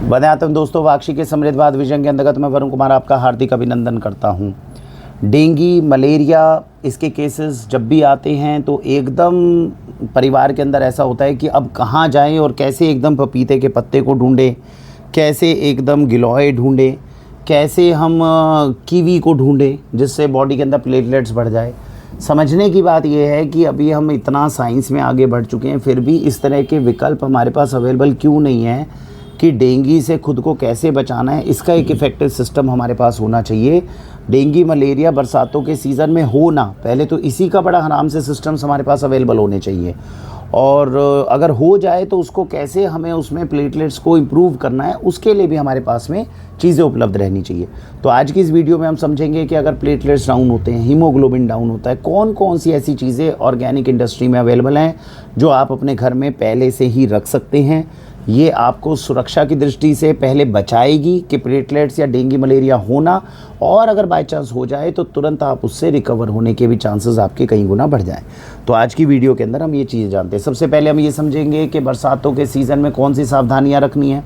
वंदे दोस्तों, वाक्षी के समृद्धवाद विजन के अंतर्गत मैं वरुण कुमार आपका हार्दिक अभिनंदन करता हूं। डेंगू, मलेरिया, इसके केसेस जब भी आते हैं तो एकदम परिवार के अंदर ऐसा होता है कि अब कहाँ जाएं और कैसे एकदम पपीते के पत्ते को ढूंढें, कैसे एकदम गिलोय ढूंढें, कैसे हम कीवी को ढूंढें जिससे बॉडी के अंदर प्लेटलेट्स बढ़ जाए। समझने की बात यह है कि अभी हम इतना साइंस में आगे बढ़ चुके हैं, फिर भी इस तरह के विकल्प हमारे पास अवेलेबल क्यों नहीं है कि डेंगू से खुद को कैसे बचाना है। इसका एक इफ़ेक्टिव सिस्टम हमारे पास होना चाहिए। डेंगू, मलेरिया बरसातों के सीज़न में हो ना, पहले तो इसी का बड़ा आराम से सिस्टम्स हमारे पास अवेलेबल होने चाहिए, और अगर हो जाए तो उसको कैसे हमें उसमें प्लेटलेट्स को इम्प्रूव करना है, उसके लिए भी हमारे पास में चीज़ें उपलब्ध रहनी चाहिए। तो आज की इस वीडियो में हम समझेंगे कि अगर प्लेटलेट्स डाउन होते हैं, हीमोग्लोबिन डाउन होता है, कौन कौन सी ऐसी चीज़ें ऑर्गेनिक इंडस्ट्री में अवेलेबल हैं जो आप अपने घर में पहले से ही रख सकते हैं। ये आपको सुरक्षा की दृष्टि से पहले बचाएगी कि प्लेटलेट्स या डेंगू मलेरिया होना, और अगर बाय चांस हो जाए तो तुरंत आप उससे रिकवर होने के भी चांसेस आपके कई गुना बढ़ जाएं। तो आज की वीडियो के अंदर हम ये चीज़ जानते हैं। सबसे पहले हम ये समझेंगे कि बरसातों के सीज़न में कौन सी सावधानियां रखनी है।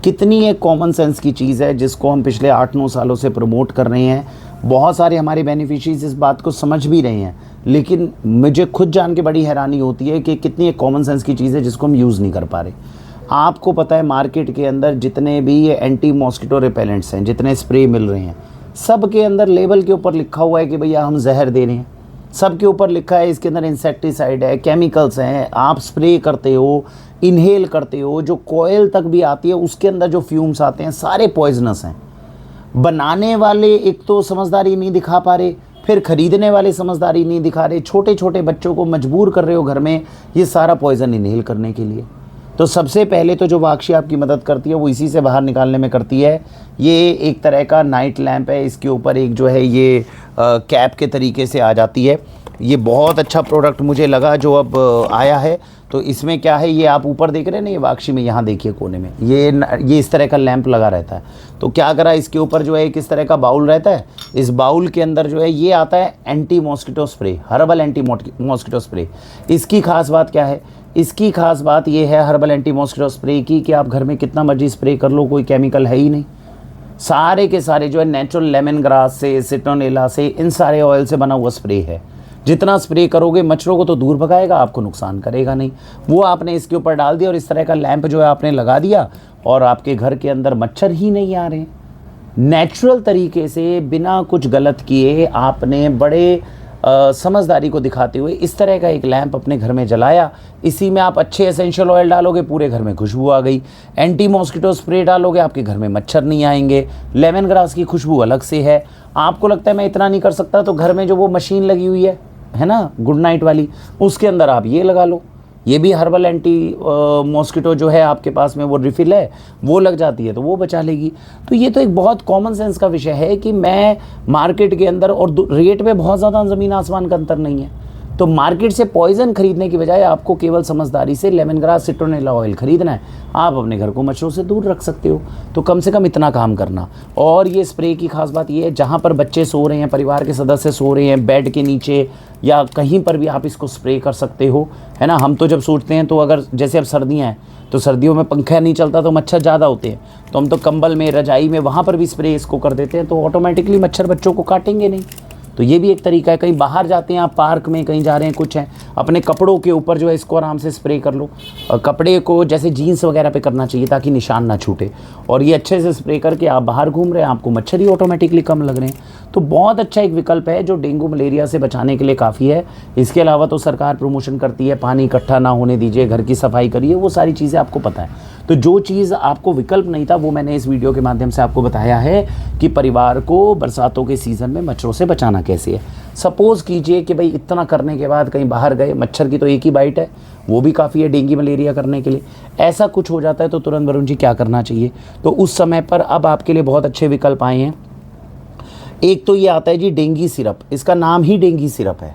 कितनी एक कॉमन सेंस की चीज़ है जिसको हम पिछले 8-9 सालों से प्रमोट कर रहे हैं। बहुत सारे हमारे बेनिफिशरीज इस बात को समझ भी रहे हैं, लेकिन मुझे खुद जान के बड़ी हैरानी होती है कि कितनी एक कॉमन सेंस की चीज़ है जिसको हम यूज़ नहीं कर पा रहे। आपको पता है मार्केट के अंदर जितने भी ये एंटी मॉस्किटो रिपेलेंट्स हैं, जितने स्प्रे मिल रहे हैं, सब के अंदर लेबल के ऊपर लिखा हुआ है कि भैया हम जहर दे रहे हैं। सब के ऊपर लिखा है इसके अंदर इंसेक्टिसाइड है, केमिकल्स हैं। आप स्प्रे करते हो, इनहेल करते हो, जो कोयल तक भी आती है उसके अंदर जो फ्यूम्स आते हैं सारे पॉइजनस हैं। बनाने वाले एक तो समझदारी नहीं दिखा पा रहे, फिर खरीदने वाले समझदारी नहीं दिखा रहे। छोटे छोटे बच्चों को मजबूर कर रहे हो घर में ये सारा पॉइजन इनहेल करने के लिए। तो सबसे पहले तो जो वाक्षी आपकी मदद करती है वो इसी से बाहर निकालने में करती है। ये एक तरह का नाइट लैंप है, इसके ऊपर एक जो है ये कैप के तरीके से आ जाती है। ये बहुत अच्छा प्रोडक्ट मुझे लगा जो अब आया है। तो इसमें क्या है, ये आप ऊपर देख रहे हैं ना, ये वाक्षी में यहाँ देखिए कोने में ये इस तरह का लैंप लगा रहता है। तो क्या करा, इसके ऊपर जो है एक इस तरह का बाउल रहता है। इस बाउल के अंदर जो है ये आता है anti mosquito spray, herbal anti mosquito spray. इसकी खास बात क्या है, इसकी खास बात ये है हर्बल एंटी मॉस्किटो स्प्रे की कि आप घर में कितना मर्जी स्प्रे कर लो, कोई केमिकल है ही नहीं। सारे के सारे जो है नेचुरल लेमन ग्रास से, सिट्रोनेला से, इन सारे ऑयल से बना हुआ स्प्रे है। जितना स्प्रे करोगे मच्छरों को तो दूर भगाएगा, आपको नुकसान करेगा नहीं। वो आपने इसके ऊपर डाल दिया और इस तरह का लैंप जो है आपने लगा दिया, और आपके घर के अंदर मच्छर ही नहीं आ रहे। नेचुरल तरीके से बिना कुछ गलत किए आपने बड़े समझदारी को दिखाते हुए इस तरह का एक लैंप अपने घर में जलाया। इसी में आप अच्छे एसेंशियल ऑयल डालोगे, पूरे घर में खुशबू आ गई। एंटी मॉस्किटो स्प्रे डालोगे, आपके घर में मच्छर नहीं आएंगे। लेमन ग्रास की खुशबू अलग से है। आपको लगता है मैं इतना नहीं कर सकता, तो घर में जो वो मशीन लगी हुई है ना गुड नाइट वाली, उसके अंदर आप ये लगा लो। ये भी हर्बल एंटी मॉस्किटो जो है आपके पास में वो रिफ़िल है, वो लग जाती है तो वो बचा लेगी। तो ये तो एक बहुत कॉमन सेंस का विषय है कि मैं मार्केट के अंदर, और रेट में बहुत ज़्यादा ज़मीन आसमान का अंतर नहीं है, तो मार्केट से पॉइजन खरीदने की बजाय आपको केवल समझदारी से लेमन ग्रास, सिट्रोनेला ऑयल खरीदना है। आप अपने घर को मच्छरों से दूर रख सकते हो। तो कम से कम इतना काम करना। और ये स्प्रे की खास बात ये है, जहाँ पर बच्चे सो रहे हैं, परिवार के सदस्य सो रहे हैं, बेड के नीचे या कहीं पर भी आप इसको स्प्रे कर सकते हो, है ना। हम तो जब सोचते हैं तो अगर जैसे अब सर्दियाँ हैं तो सर्दियों में पंखा नहीं चलता तो मच्छर ज़्यादा होते हैं, तो हम तो कंबल में, रजाई में, वहाँ पर भी स्प्रे इसको कर देते हैं, तो ऑटोमेटिकली मच्छर बच्चों को काटेंगे नहीं। तो ये भी एक तरीका है। कहीं बाहर जाते हैं आप, पार्क में कहीं जा रहे हैं, कुछ है, अपने कपड़ों के ऊपर जो है इसको आराम से स्प्रे कर लो। और कपड़े को जैसे जीन्स वगैरह पे करना चाहिए ताकि निशान ना छूटे, और ये अच्छे से स्प्रे करके आप बाहर घूम रहे हैं, आपको मच्छर ही ऑटोमेटिकली कम लग रहे हैं। तो बहुत अच्छा एक विकल्प है जो डेंगू मलेरिया से बचाने के लिए काफ़ी है। इसके अलावा तो सरकार प्रमोशन करती है, पानी इकट्ठा ना होने दीजिए, घर की सफाई करिए, वो सारी चीज़ें आपको पता है। तो जो चीज़ आपको विकल्प नहीं था वो मैंने इस वीडियो के माध्यम से आपको बताया है कि परिवार को बरसातों के सीज़न में मच्छरों से बचाना कैसे है। सपोज़ कीजिए कि भाई इतना करने के बाद कहीं बाहर गए, मच्छर की तो एक ही बाइट है, वो भी काफ़ी है डेंगू मलेरिया करने के लिए। ऐसा कुछ हो जाता है तो तुरंत वरुण जी क्या करना चाहिए। तो उस समय पर अब आपके लिए बहुत अच्छे विकल्प आए हैं। एक तो ये आता है जी डेंगू सिरप, इसका नाम ही डेंगू सिरप है।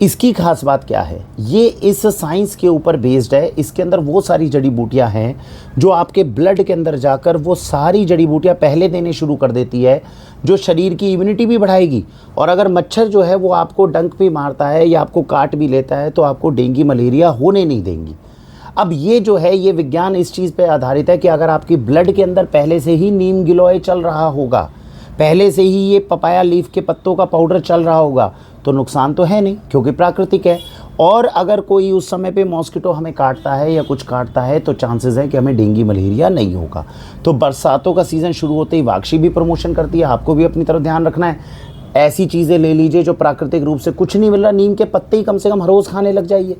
इसकी खास बात क्या है, ये इस साइंस के ऊपर बेस्ड है। इसके अंदर वो सारी जड़ी बूटियां हैं जो आपके ब्लड के अंदर जाकर वो सारी जड़ी बूटियां पहले देने शुरू कर देती है, जो शरीर की इम्यूनिटी भी बढ़ाएगी। और अगर मच्छर जो है वो आपको डंक भी मारता है या आपको काट भी लेता है तो आपको डेंगू मलेरिया होने नहीं देंगी। अब ये जो है, ये विज्ञान इस चीज़ पे आधारित है कि अगर आपकी ब्लड के अंदर पहले से ही नीम गिलोय चल रहा होगा, पहले से ही ये पपाया लीफ के पत्तों का पाउडर चल रहा होगा, तो नुकसान तो है नहीं, क्योंकि प्राकृतिक है। और अगर कोई उस समय पे मॉस्किटो हमें काटता है या कुछ काटता है, तो चांसेस है कि हमें डेंगू मलेरिया नहीं होगा। तो बरसातों का सीज़न शुरू होते ही वाक्षी भी प्रमोशन करती है, आपको भी अपनी तरफ ध्यान रखना है। ऐसी चीज़ें ले लीजिए जो प्राकृतिक रूप से कुछ नहीं मिल रहा, नीम के पत्ते ही कम से कम हर रोज़ खाने लग जाइए।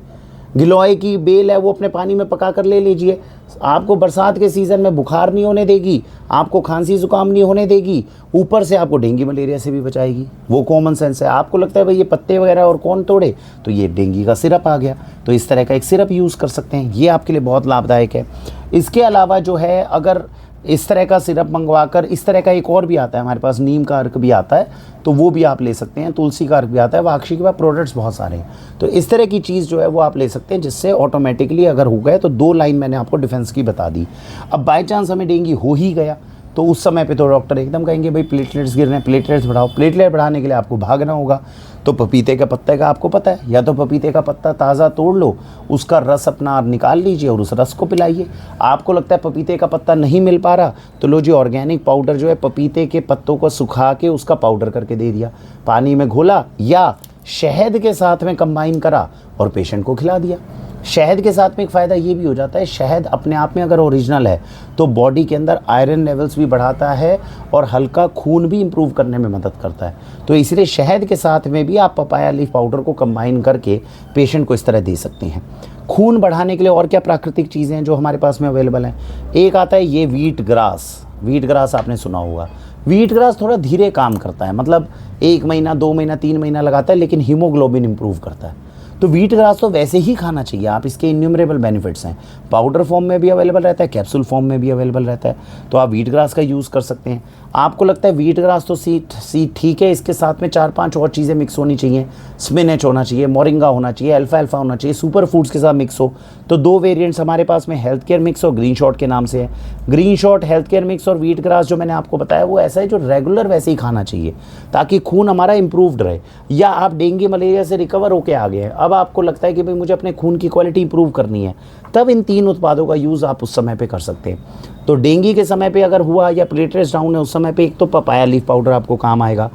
गिलोय की बेल है वो अपने पानी में पका कर ले लीजिए, आपको बरसात के सीज़न में बुखार नहीं होने देगी, आपको खांसी जुकाम नहीं होने देगी, ऊपर से आपको डेंगू मलेरिया से भी बचाएगी। वो कॉमन सेंस है। आपको लगता है भाई ये पत्ते वगैरह और कौन तोड़े, तो ये डेंगू का सिरप आ गया, तो इस तरह का एक सिरप यूज़ कर सकते हैं, ये आपके लिए बहुत लाभदायक है। इसके अलावा जो है, अगर इस तरह का सिरप मंगवा कर, इस तरह का एक और भी आता है हमारे पास, नीम का अर्क भी आता है, तो वो भी आप ले सकते हैं, तुलसी का अर्क भी आता है, वाक्षी के पास प्रोडक्ट्स बहुत सारे हैं। तो इस तरह की चीज़ जो है वो आप ले सकते हैं, जिससे ऑटोमेटिकली अगर हो गए तो 2 लाइन मैंने आपको डिफेंस की बता दी। अब बाई चांस हमें डेंगू हो ही गया, तो उस समय पे तो डॉक्टर एकदम कहेंगे भाई प्लेटलेट्स गिर रहे हैं, प्लेटलेट्स बढ़ाओ। प्लेटलेट बढ़ाने के लिए आपको भागना होगा, तो पपीते के पत्ते का आपको पता है, या तो पपीते का पत्ता ताज़ा तोड़ लो, उसका रस अपना निकाल लीजिए और उस रस को पिलाइए। आपको लगता है पपीते का पत्ता नहीं मिल पा रहा, तो लो जी ऑर्गेनिक पाउडर जो है, पपीते के पत्तों को सुखा के उसका पाउडर करके दे दिया, पानी में घोला या शहद के साथ में कंबाइन करा और पेशेंट को खिला दिया। शहद के साथ में एक फ़ायदा ये भी हो जाता है, शहद अपने आप में अगर ओरिजिनल है तो बॉडी के अंदर आयरन लेवल्स भी बढ़ाता है और हल्का खून भी इंप्रूव करने में मदद करता है। तो इसलिए शहद के साथ में भी आप पपाया लीफ पाउडर को कंबाइन करके पेशेंट को इस तरह दे सकते हैं। खून बढ़ाने के लिए और क्या प्राकृतिक चीज़ें हैं जो हमारे पास में अवेलेबल हैं? एक आता है ये व्हीट ग्रास। व्हीट ग्रास आपने सुना होगा। व्हीट ग्रास थोड़ा धीरे काम करता है, मतलब 1 महीना 2 महीना 3 महीना लगाता है, लेकिन हीमोग्लोबिन इंप्रूव करता है। तो व्हीट ग्रास तो वैसे ही खाना चाहिए आप, इसके इन्यूमरेबल बेनिफिट्स हैं। पाउडर फॉर्म में भी अवेलेबल रहता है, कैप्सूल फॉर्म में भी अवेलेबल रहता है, तो आप व्हीट ग्रास का यूज़ कर सकते हैं। आपको लगता है व्हीट ग्रास तो सी ठीक है, इसके साथ में 4-5 और चीज़ें मिक्स होनी चाहिए, स्पिनच होना चाहिए, मोरिंगा होना चाहिए, अल्फा होना चाहिए, सुपर फूड्स के साथ मिक्स हो। तो 2 वेरिएंट्स हमारे पास में हेल्थ केयर मिक्स और ग्रीन शॉट के नाम से है। Green shot, health care mix और व्हीट ग्रास जो मैंने आपको बताया वो ऐसा है जो रेगुलर वैसे ही खाना चाहिए, ताकि खून हमारा इंप्रूव्ड रहे। या आप डेंगू मलेरिया से रिकवर होकर आ गए हैं, अब आपको लगता है कि भाई मुझे अपने खून की क्वालिटी इंप्रूव करनी है, तब इन 3 उत्पादों का यूज़ आप उस समय पे कर सकते हैं। तो डेंगू के समय पे अगर हुआ या प्लेटलेट्स डाउन है, उस समय पे एक तो पपाया लीफ पाउडर आपको काम आएगा।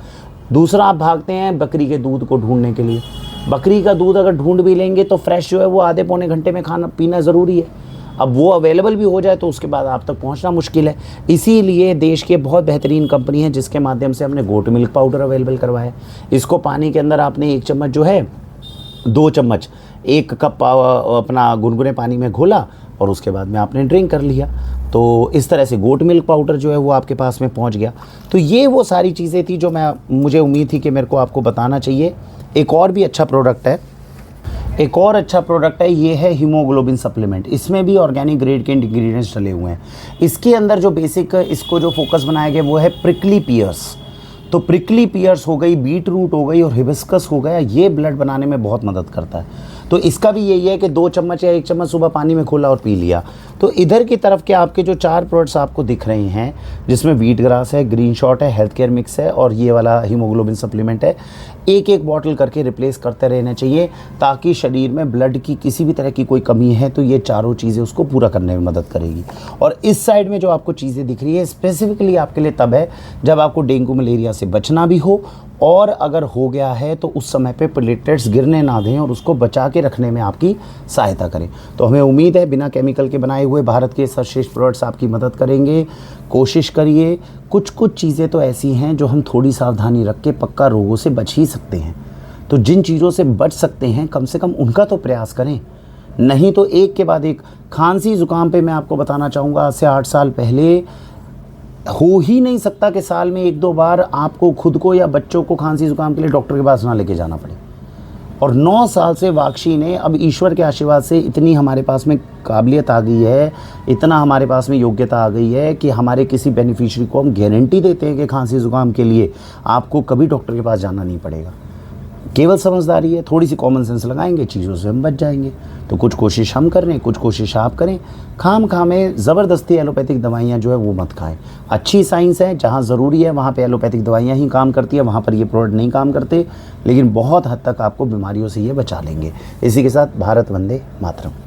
दूसरा, आप भागते हैं बकरी के दूध को ढूंढने के लिए। बकरी का दूध अगर ढूंढ भी लेंगे तो फ्रेश जो है वो आधे पौने घंटे में खाना पीना ज़रूरी है। अब वो अवेलेबल भी हो जाए तो उसके बाद आप तक पहुंचना मुश्किल है। इसीलिए देश की बहुत बेहतरीन कंपनी है जिसके माध्यम से हमने गोट मिल्क पाउडर अवेलेबल करवाया है। इसको पानी के अंदर आपने 1 चम्मच जो है, 2 चम्मच 1 कप अपना गुनगुने पानी में घोला और उसके बाद में आपने ड्रिंक कर लिया। तो इस तरह से गोट मिल्क पाउडर जो है वो आपके पास में पहुंच गया। तो ये वो सारी चीज़ें थी जो मुझे उम्मीद थी कि मेरे को आपको बताना चाहिए। एक और भी अच्छा प्रोडक्ट है, एक और अच्छा प्रोडक्ट है, ये है हीमोग्लोबिन सप्लीमेंट। इसमें भी ऑर्गेनिक ग्रेड के इंग्रेडिएंट्स डले हुए हैं। इसके अंदर जो बेसिक इसको जो फोकस बनाया गया वो है प्रिकली पियर्स। तो प्रिकली पियर्स हो गई, बीट रूट हो गई और हिबिस्कस हो गया, ये ब्लड बनाने में बहुत मदद करता है। तो इसका भी यही है कि 2 चम्मच या 1 चम्मच सुबह पानी में खोला और पी लिया। तो इधर की तरफ के आपके जो 4 प्रोडक्ट्स आपको दिख रहे हैं, जिसमें व्हीट ग्रास है, ग्रीन शॉट है, हेल्थ केयर मिक्स है और ये वाला हीमोग्लोबिन सप्लीमेंट है, एक बॉटल करके रिप्लेस करते रहना चाहिए, ताकि शरीर में ब्लड की किसी भी तरह की कोई कमी है तो ये चारों चीज़ें उसको पूरा करने में मदद करेगी। और इस साइड में जो आपको चीज़ें दिख रही है स्पेसिफिकली आपके लिए तब है जब आपको डेंगू मलेरिया से बचना भी हो, और अगर हो गया है तो उस समय पे प्लेटलेट्स गिरने ना दें और उसको बचा के रखने में आपकी सहायता करें। तो हमें उम्मीद है बिना केमिकल के बनाए हुए भारत के सर्वश्रेष्ठ प्रोडक्ट्स आपकी मदद करेंगे। कोशिश करिए, कुछ चीज़ें तो ऐसी हैं जो हम थोड़ी सावधानी रख के पक्का रोगों से बच ही सकते हैं। तो जिन चीज़ों से बच सकते हैं कम से कम उनका तो प्रयास करें, नहीं तो एक के बाद एक। खांसी ज़ुकाम पे मैं आपको बताना चाहूँगा, आज से 8 साल पहले हो ही नहीं सकता कि साल में 1-2 बार आपको खुद को या बच्चों को खांसी ज़ुकाम के लिए डॉक्टर के पास ना लेके जाना पड़े। और 9 साल से वाक्षी ने, अब ईश्वर के आशीर्वाद से इतनी हमारे पास में काबिलियत आ गई है, इतना हमारे पास में योग्यता आ गई है कि हमारे किसी बेनिफिशियरी को हम गारंटी देते हैं कि खांसी ज़ुकाम के लिए आपको कभी डॉक्टर के पास जाना नहीं पड़ेगा। केवल समझदारी है, थोड़ी सी कॉमन सेंस लगाएंगे, चीज़ों से हम बच जाएंगे। तो कुछ कोशिश हम कर रहे हैं, कुछ कोशिश आप करें। खाम में ज़बरदस्ती एलोपैथिक दवाइयाँ जो है वो मत खाएं। अच्छी साइंस है, जहाँ ज़रूरी है वहाँ पे एलोपैथिक दवाइयाँ ही काम करती है, वहाँ पर ये प्रोडक्ट नहीं काम करते, लेकिन बहुत हद तक आपको बीमारियों से ये बचा लेंगे। इसी के साथ भारत वंदे मातरम।